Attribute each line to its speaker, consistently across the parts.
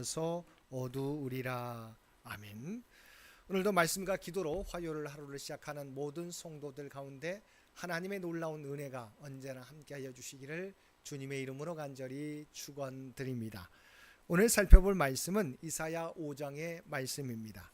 Speaker 1: 비춰서 어두우리라. 아멘. 오늘도 말씀과 기도로 화요일 하루를 시작하는 모든 성도들 가운데 하나님의 놀라운 은혜가 언제나 함께하여 주시기를 주님의 이름으로 간절히 축원드립니다. 오늘 살펴볼 말씀은 이사야 5장의 말씀입니다.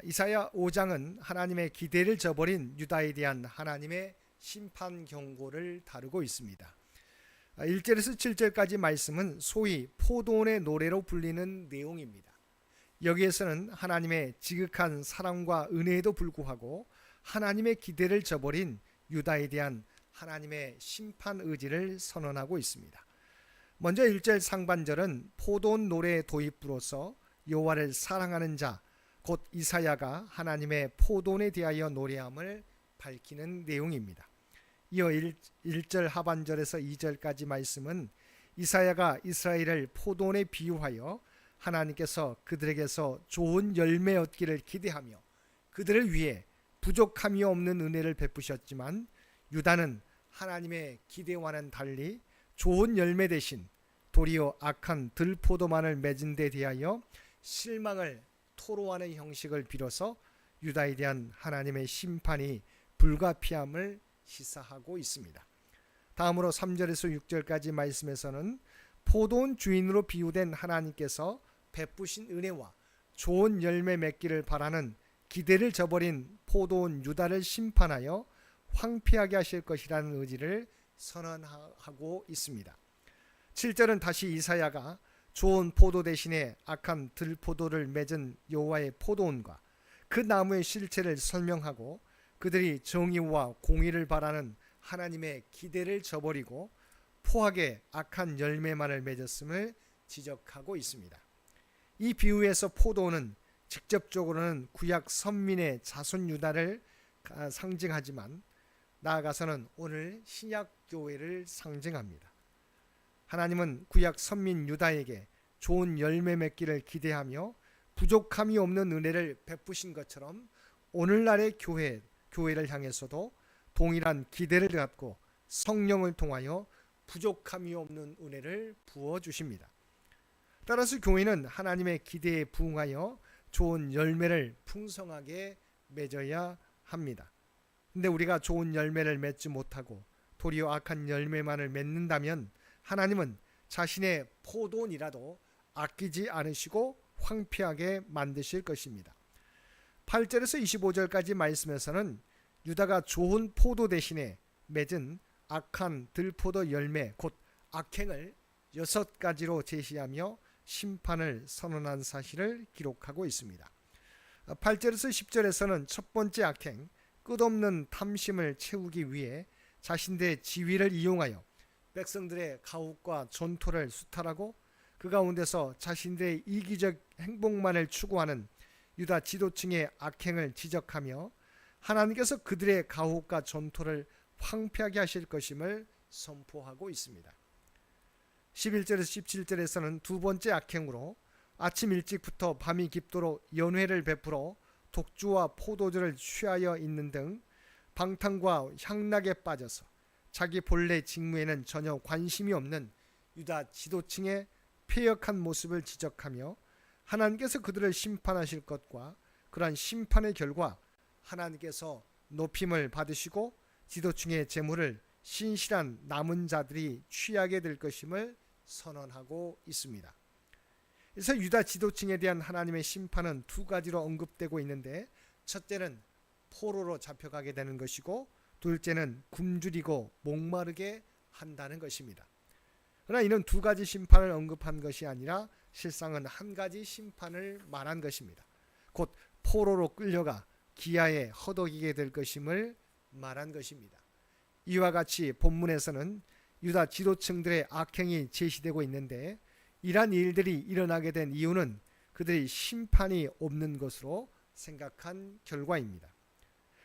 Speaker 1: 이사야 5장은 하나님의 기대를 저버린 유다에 대한 하나님의 심판 경고를 다루고 있습니다. 1절에서 7절까지 말씀은 소위 포도원의 노래로 불리는 내용입니다. 여기에서는 하나님의 지극한 사랑과 은혜에도 불구하고 하나님의 기대를 저버린 유다에 대한 하나님의 심판 의지를 선언하고 있습니다. 먼저 1절 상반절은 포도원 노래의 도입부로서 여호와를 사랑하는 자, 곧 이사야가 하나님의 포도원에 대하여 노래함을 밝히는 내용입니다. 이어 1절 하반절에서 2절까지 말씀은 이사야가 이스라엘을 포도원에 비유하여 하나님께서 그들에게서 좋은 열매 얻기를 기대하며 그들을 위해 부족함이 없는 은혜를 베푸셨지만 유다는 하나님의 기대와는 달리 좋은 열매 대신 도리어 악한 들포도만을 맺은 데 대하여 실망을 토로하는 형식을 빌어서 유다에 대한 하나님의 심판이 불가피함을 시사하고 있습니다. 다음으로 3절에서 6절까지 말씀에서는 포도원 주인으로 비유된 하나님께서 베푸신 은혜와 좋은 열매 맺기를 바라는 기대를 저버린 포도원 유다를 심판하여 황폐하게 하실 것이라는 의지를 선언하고 있습니다. 7절은 다시 이사야가 좋은 포도 대신에 악한 들포도를 맺은 여호와의 포도원과 그 나무의 실체를 설명하고 그들이 정의와 공의를 바라는 하나님의 기대를 저버리고 포하게 악한 열매만을 맺었음을 지적하고 있습니다. 이 비유에서 포도원은 직접적으로는 구약 선민의 자손 유다를 상징하지만 나아가서는 오늘 신약 교회를 상징합니다. 하나님은 구약 선민 유다에게 좋은 열매 맺기를 기대하며 부족함이 없는 은혜를 베푸신 것처럼 오늘날의 교회를 향해서도 동일한 기대를 갖고 성령을 통하여 부족함이 없는 은혜를 부어주십니다. 따라서 교회는 하나님의 기대에 부응하여 좋은 열매를 풍성하게 맺어야 합니다. 근데 우리가 좋은 열매를 맺지 못하고 도리어 악한 열매만을 맺는다면 하나님은 자신의 포도원이라도 아끼지 않으시고 황폐하게 만드실 것입니다. 8절에서 25절까지 말씀에서는 유다가 좋은 포도 대신에 맺은 악한 들포도 열매 곧 악행을 6가지로 제시하며 심판을 선언한 사실을 기록하고 있습니다. 8절에서 10절에서는 첫 번째 악행, 끝없는 탐심을 채우기 위해 자신들의 지위를 이용하여 백성들의 가혹과 전토를 수탈하고 그 가운데서 자신들의 이기적 행복만을 추구하는 유다 지도층의 악행을 지적하며 하나님께서 그들의 가혹과 전토를 황폐하게 하실 것임을 선포하고 있습니다. 11절에서 17절에서는 두 번째 악행으로 아침 일찍부터 밤이 깊도록 연회를 베풀어 독주와 포도주를 취하여 있는 등 방탕과 향락에 빠져서 자기 본래 직무에는 전혀 관심이 없는 유다 지도층의 패역한 모습을 지적하며 하나님께서 그들을 심판하실 것과 그러한 심판의 결과 하나님께서 높임을 받으시고 지도층의 재물을 신실한 남은 자들이 취하게 될 것임을 선언하고 있습니다. 그래서 유다 지도층에 대한 하나님의 심판은 두 가지로 언급되고 있는데 첫째는 포로로 잡혀가게 되는 것이고 둘째는 굶주리고 목마르게 한다는 것입니다. 그러나 이는 두 가지 심판을 언급한 것이 아니라 실상은 한 가지 심판을 말한 것입니다. 곧 포로로 끌려가 기아에 허덕이게 될 것임을 말한 것입니다. 이와 같이 본문에서는 유다 지도층들의 악행이 제시되고 있는데 이러한 일들이 일어나게 된 이유는 그들이 심판이 없는 것으로 생각한 결과입니다.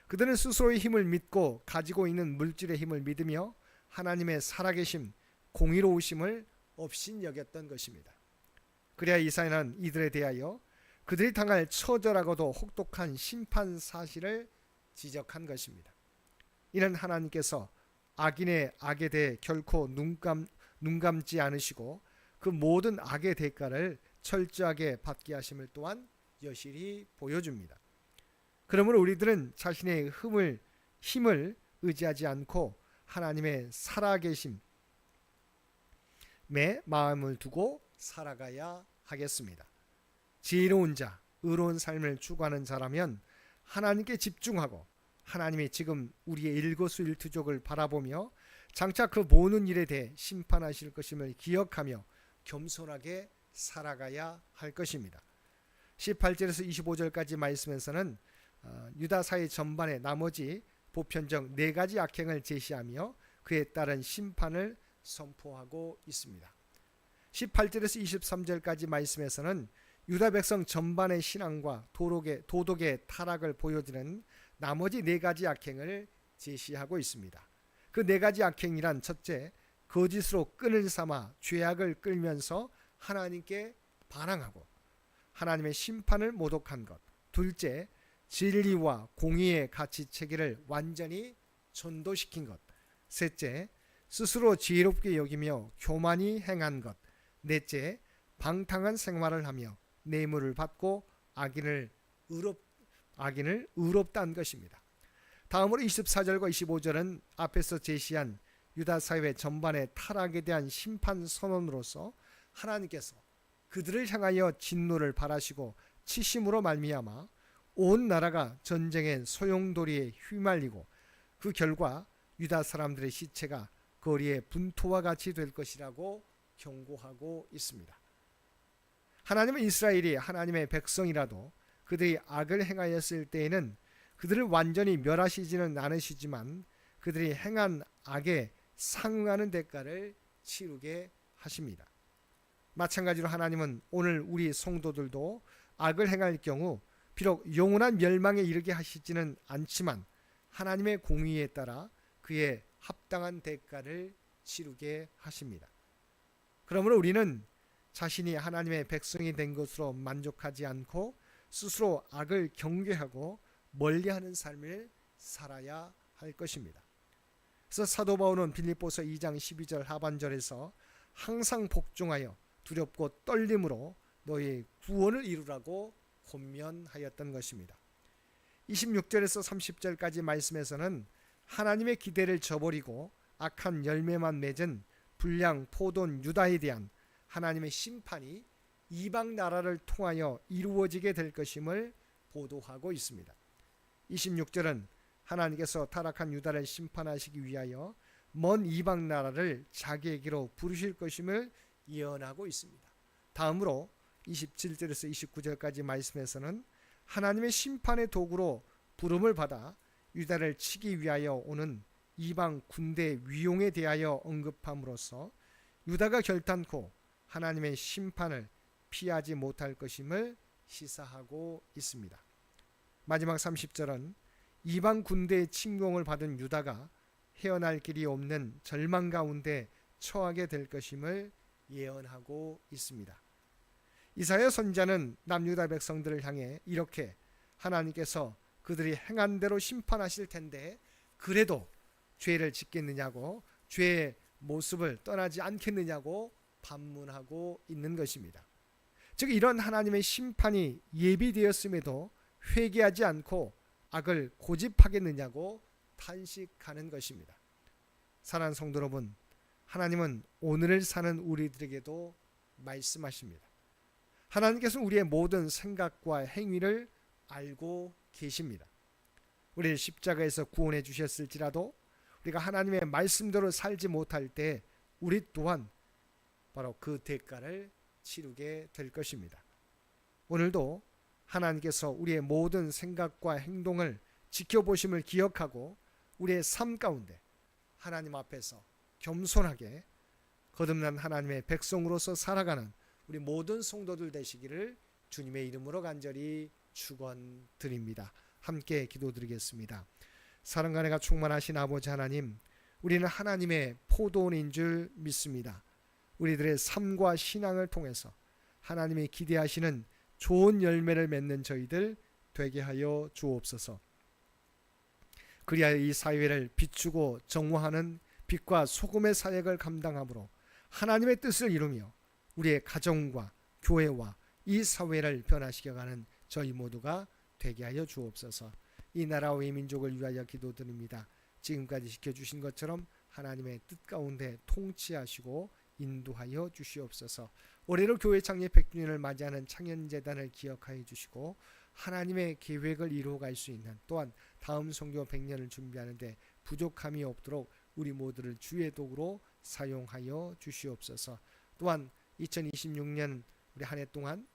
Speaker 1: 그들은 스스로의 힘을 믿고 가지고 있는 물질의 힘을 믿으며 하나님의 살아계심, 공의로우심을 업신여겼던 것입니다. 그래야 이사야는 이들에 대하여 그들이 당할 처절하고도 혹독한 심판 사실을 지적한 것입니다. 이는 하나님께서 악인의 악에 대해 결코 눈감지 않으시고 그 모든 악의 대가를 철저하게 받게 하심을 또한 여실히 보여줍니다. 그러므로 우리들은 자신의 힘을 의지하지 않고 하나님의 살아계심에 마음을 두고 살아가야 하겠습니다. 지혜로운 자, 의로운 삶을 추구하는 자라면 하나님께 집중하고 하나님이 지금 우리의 일거수일투족을 바라보며 장차 그 모든 일에 대해 심판하실 것임을 기억하며 겸손하게 살아가야 할 것입니다. 18절에서 25절까지 말씀에서는 유다 사회 전반의 나머지 보편적 4가지 악행을 제시하며 그에 따른 심판을 선포하고 있습니다. 18절에서 23절까지 말씀에서는 유다 백성 전반의 신앙과 도덕의 타락을 보여주는 나머지 4가지 악행을 제시하고 있습니다. 그 4가지 악행이란 첫째, 거짓으로 끈을 삼아 죄악을 끌면서 하나님께 반항하고 하나님의 심판을 모독한 것. 둘째, 진리와 공의의 가치체계를 완전히 전도시킨 것. 셋째, 스스로 지혜롭게 여기며 교만히 행한 것. 넷째, 방탕한 생활을 하며 뇌물을 받고 악인을 의롭다는 것입니다. 다음으로 24절과 25절은 앞에서 제시한 유다 사회 전반의 타락에 대한 심판 선언으로서 하나님께서 그들을 향하여 진노를 발하시고 치심으로 말미암아 온 나라가 전쟁의 소용돌이에 휘말리고 그 결과 유다 사람들의 시체가 거리의 분토와 같이 될 것이라고 경고하고 있습니다. 하나님은 이스라엘이 하나님의 백성이라도 그들이 악을 행하였을 때에는 그들을 완전히 멸하시지는 않으시지만 그들이 행한 악에 상응하는 대가를 치르게 하십니다. 마찬가지로 하나님은 오늘 우리 성도들도 악을 행할 경우 비록 영원한 멸망에 이르게 하시지는 않지만 하나님의 공의에 따라 그의 합당한 대가를 치르게 하십니다. 그러므로 우리는 자신이 하나님의 백성이 된 것으로 만족하지 않고 스스로 악을 경계하고 멀리하는 삶을 살아야 할 것입니다. 그래서 사도 바울은 빌립보서 2장 12절 하반절에서 항상 복종하여 두렵고 떨림으로 너희 구원을 이루라고 권면하였던 것입니다. 26절에서 30절까지 말씀에서는 하나님의 기대를 저버리고 악한 열매만 맺은 불량 포도원 유다에 대한 하나님의 심판이 이방 나라를 통하여 이루어지게 될 것임을 보도하고 있습니다. 26절은 하나님께서 타락한 유다를 심판하시기 위하여 먼 이방 나라를 자기에게로 부르실 것임을 예언하고 있습니다. 다음으로 27절에서 29절까지 말씀에서는 하나님의 심판의 도구로 부름을 받아 유다를 치기 위하여 오는 이방 군대 위용에 대하여 언급함으로써 유다가 결단코 하나님의 심판을 피하지 못할 것임을 시사하고 있습니다. 마지막 30절은 이방 군대의 침공을 받은 유다가 헤어날 길이 없는 절망 가운데 처하게 될 것임을 예언하고 있습니다. 이사야 선지자는 남유다 백성들을 향해 이렇게 하나님께서 그들이 행한 대로 심판하실 텐데 그래도 죄를 짓겠느냐고 죄의 모습을 떠나지 않겠느냐고 반문하고 있는 것입니다. 즉 이런 하나님의 심판이 예비되었음에도 회개하지 않고 악을 고집하겠느냐고 탄식하는 것입니다. 사랑하는 성도 여러분, 하나님은 오늘을 사는 우리들에게도 말씀하십니다. 하나님께서는 우리의 모든 생각과 행위를 알고 계십니다. 우리를 십자가에서 구원해 주셨을지라도 우리가 하나님의 말씀대로 살지 못할 때 우리 또한 바로 그 대가를 치르게 될 것입니다. 오늘도 하나님께서 우리의 모든 생각과 행동을 지켜보심을 기억하고 우리의 삶 가운데 하나님 앞에서 겸손하게 거듭난 하나님의 백성으로서 살아가는 우리 모든 성도들 되시기를 주님의 이름으로 간절히 축원드립니다. 함께 기도드리겠습니다. 사랑과 은혜가 충만하신 아버지 하나님, 우리는 하나님의 포도원인 줄 믿습니다. 우리들의 삶과 신앙을 통해서 하나님이 기대하시는 좋은 열매를 맺는 저희들 되게 하여 주옵소서. 그리하여 이 사회를 비추고 정화하는 빛과 소금의 사역을 감당함으로 하나님의 뜻을 이루며 우리의 가정과 교회와 이 사회를 변화시켜가는 저희 모두가 되게 하여 주옵소서. 이 나라와 이 민족을 위하여 기도드립니다. 지금까지 지켜주신 것처럼 하나님의 뜻 가운데 통치하시고 인도하여 주시옵소서. 올해로 교회 창립 100주년을 맞이하는 창현재단을 기억하여 주시고 하나님의 계획을 이루어갈 수 있는, 또한 다음 선교 100년을 준비하는데 부족함이 없도록 우리 모두를 주의 도구로 사용하여 주시옵소서. 또한 2026년 우리 한 해 동안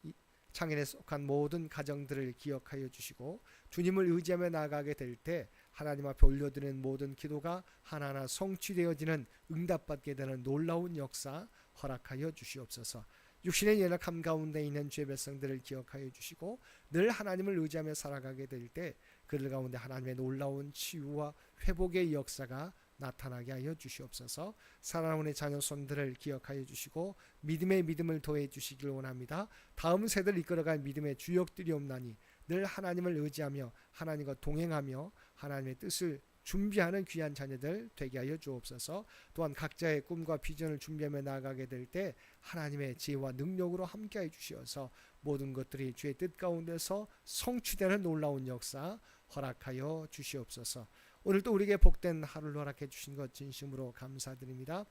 Speaker 1: 창현에 속한 모든 가정들을 기억하여 주시고 주님을 의지하며 나아가게 될 때 하나님 앞에 올려드리는 모든 기도가 하나하나 성취되어지는, 응답받게 되는 놀라운 역사 허락하여 주시옵소서. 육신의 연약함 가운데 있는 죄 백성들을 기억하여 주시고 늘 하나님을 의지하며 살아가게 될 때 그들 가운데 하나님의 놀라운 치유와 회복의 역사가 나타나게 하여 주시옵소서. 사랑하는 자녀 손들을 기억하여 주시고 믿음의 믿음을 더해 주시길 원합니다. 다음 세대를 이끌어갈 믿음의 주역들이 없나니 늘 하나님을 의지하며 하나님과 동행하며 하나님의 뜻을 준비하는 귀한 자녀들 되게 하여 주옵소서. 또한 각자의 꿈과 비전을 준비하며 나아가게 될 때 하나님의 지혜와 능력으로 함께해 주시어서 모든 것들이 주의 뜻 가운데서 성취되는 놀라운 역사 허락하여 주시옵소서. 오늘도 우리에게 복된 하루를 허락해 주신 것 진심으로 감사드립니다.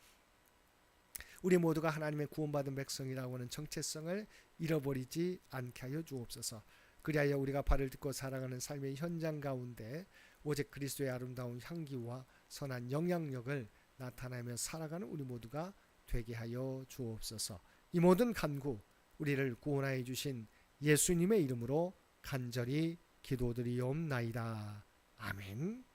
Speaker 1: 우리 모두가 하나님의 구원받은 백성이라고 하는 정체성을 잃어버리지 않게 하여 주옵소서. 그리하여 우리가 발을 딛고 살아가는 삶의 현장 가운데 오직 그리스도의 아름다운 향기와 선한 영향력을 나타내며 살아가는 우리 모두가 되게 하여 주옵소서. 이 모든 간구 우리를 구원하여 주신 예수님의 이름으로 간절히 기도드리옵나이다. 아멘.